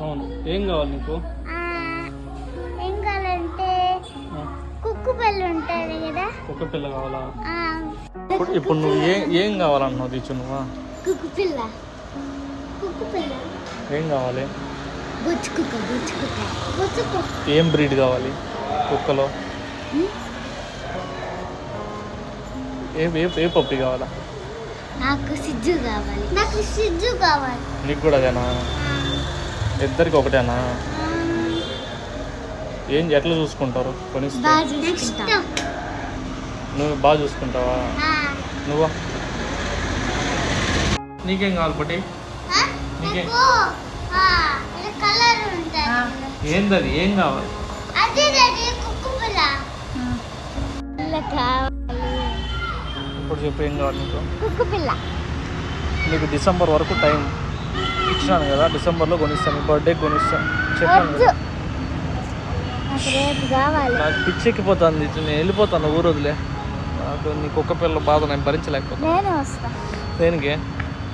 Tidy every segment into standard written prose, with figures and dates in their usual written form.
అవును. ఏం కావాలి నీకు? ఏం కావాలంటే కుక్కు పిల్ల ఉంటుంది కదా, కుక్క పిల్ల కావాలా? ఇప్పుడు నువ్వు ఏం కావాలన్నావు దీచు నువ్వు? కుక్కు పిల్ల. కుక్కు పిల్ల ఏం కావాలి? బుచ్చు కుక్క, బుచ్చు కుక్క, బుచ్చు కుక్క. ఏం బ్రీడ్ కావాలి కుక్కలో? ఏ పప్పి కావాలా? నాకు సిజ్జు కావాలి. నాకు సిజ్జు కావాలి. నీకు కూడా అదేనా? ఇద్దరికి ఒకటేనా? ఎట్లా చూసుకుంటారు కొనిస్తే? నువ్వు బాగా చూసుకుంటావా? నువ్వు నీకేం కావాలి పట్టి? నీకేం ఏందది? ఏం కావాలి? ఇప్పుడు చెప్పు ఏం కావాలి నీకు? కుక్కు పిల్ల. నీకు డిసెంబర్ వరకు టైం ఇచ్చినాను కదా, డిసెంబర్లో కొనిస్తాను. నీ బర్త్డే కొనిస్తాను చెప్పాను కదా. నాకు పిచ్చెక్కిపోతుంది, నేను వెళ్ళిపోతాను ఊరు వదిలే. నాకు నీ కుక్క పిల్ల బాధ నేను భరించలేకపోతాను. దేనికి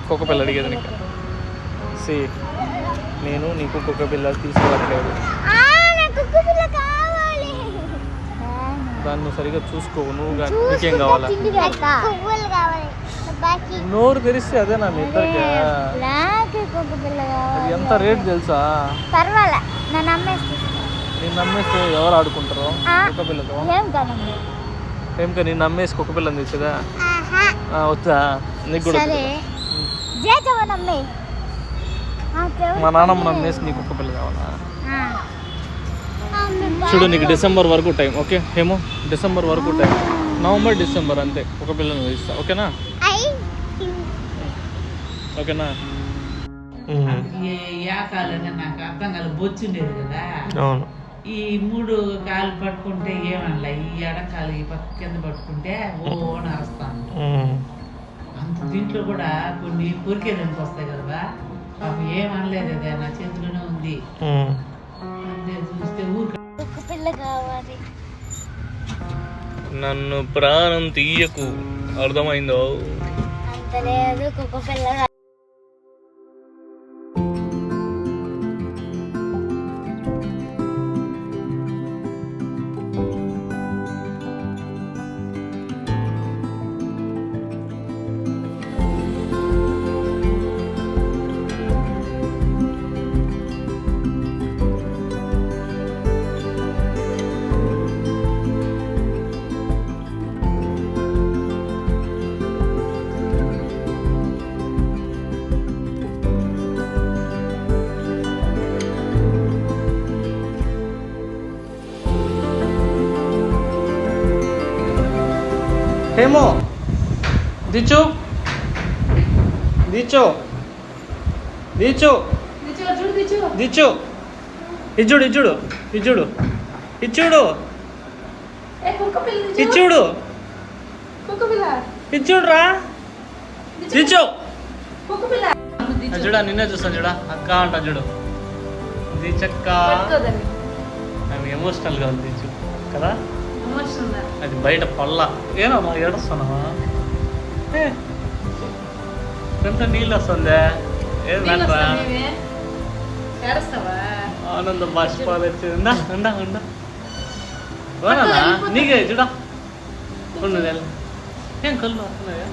కుక్క పిల్ల అడిగేది నీకు? నేను నీకు కుక్క పిల్ల తీసుకోవట్లేదు. దాన్ని సరిగా చూసుకోవు నువ్వు. కానీ నీకేం కావాలా? నోరు తెరిస్తే అదేనా మీ ఇద్దరికి? అది ఎంత రేట్ తెలుసా? నేను నమ్మేస్తే ఎవరు ఆడుకుంటారు కుక్క పిల్లతో? ఏం కానీ నేను నమ్మేసి కుక్క పిల్లని తెచ్చదా? వచ్చా నీకు కూడా? మా నాన్నమ్మ నమ్మేసి నీకు కుక్క పిల్ల కావాలా? చూడు నీకు డిసెంబర్ వరకు టైం. ఓకే ఏమో డిసెంబర్ వరకు టైం. నవంబర్ డిసెంబర్ అంతే కుక్క పిల్లని వేస్తా. ఓకేనా? ఓకేనా? నాకు అర్థం కాదు, బొచ్చుండేది కదా. అవును. ఈ 3 కాలు పట్టుకుంటే ఏమనలే, ఈ ఎడకాలు ఈ పక్క కింద పట్టుకుంటే ఓ నరుస్తాను. అంత దీంట్లో కూడా కొన్ని కొరికేదానికి వస్తాయి కదా, అవి ఏమనలేదు. అదే నా చేతిలోనే ఉంది. చూస్తే కుక్క పిల్ల కావాలి. నన్ను ప్రాణం తీయకు, అర్థమైందో? అంత లేదు, కుక్క పిల్ల. ఏమో దిచ్చు దిచ్చు దిచ్చు దిచ్చు ఇచ్చుడు ఇచ్చుడు ఇచ్చుడు ఇచ్చుడు ఇచ్చుడు ఇచ్చుడురా దిచ్చు. చూడా నిన్నే చూస్తాను చూడా, అక్క అంట చూడు. దిచ్చక్క ఆమె ఎమోషనల్గా ఉంది దిచ్చు కదా. అది బయట పళ్ళ ఏనమ్మా ఏడుస్తున్నావా? ఎంత నీళ్ళు వస్తుందే? ఏదంటా ఆనంద బాష్పాలు వచ్చేది. ఉండా ఉండా ఉండా ఓనా నీకే చూడా. ఉండు ఏం కళ్ళు వస్తున్నాయా?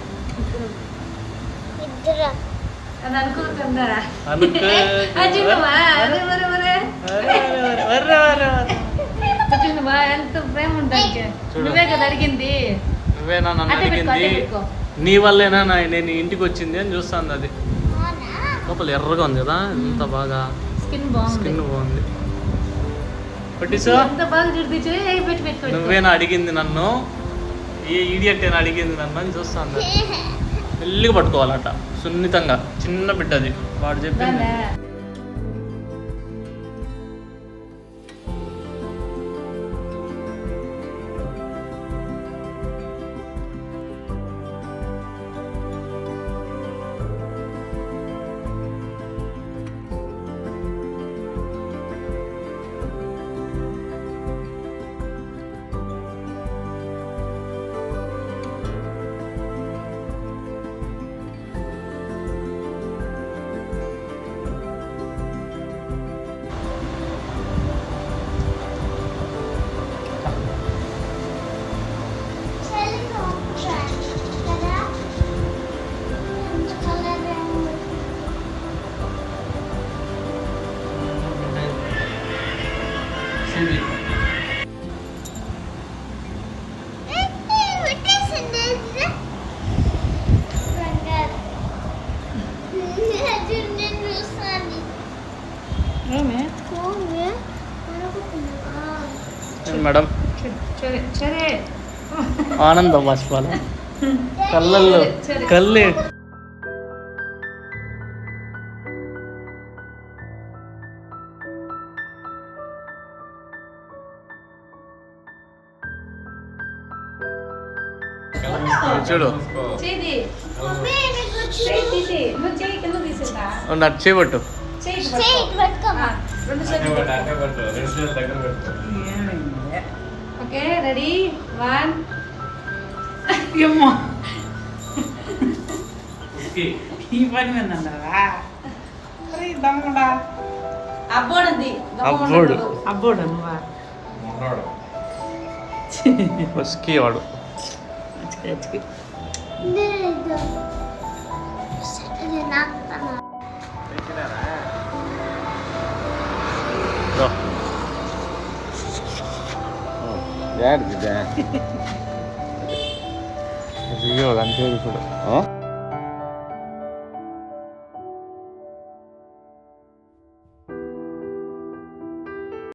ఎంత ప్రేమ ఉంటుంది. నువ్వే కదా అడిగింది. నువ్వేనా నన్ను అడిగింది? నీ వల్లేనా నేను ఇంటికి వచ్చింది అని చూస్తాను. అది లోపల ఎర్రగా ఉంది కదా, ఎంత బాగా స్కిన్ బాగుంది. నువ్వేనా అడిగింది నన్ను? ఏ ఈడియట్ అయినా అడిగింది నన్ను అని చూస్తాను. మెల్లిగా పట్టుకోవాలట, సున్నితంగా. చిన్న బిడ్డది, వాడు చెప్పింది. మేడం ఆనందం బాష్పాలు కళ్ళల్లో కళ్ళే చూడు చేయబట్టు ఓకే రెడీ 1 ఈ పని మీద అన్నారా దమ్ముడా అబ్బోడంది అబ్బోడు అబ్బోడు నువ్వా ఉస్కి వాడు ಯಾರ್ದಿದೆ ಅಯ್ಯೋ ಅಂತ ಹೇಳಿ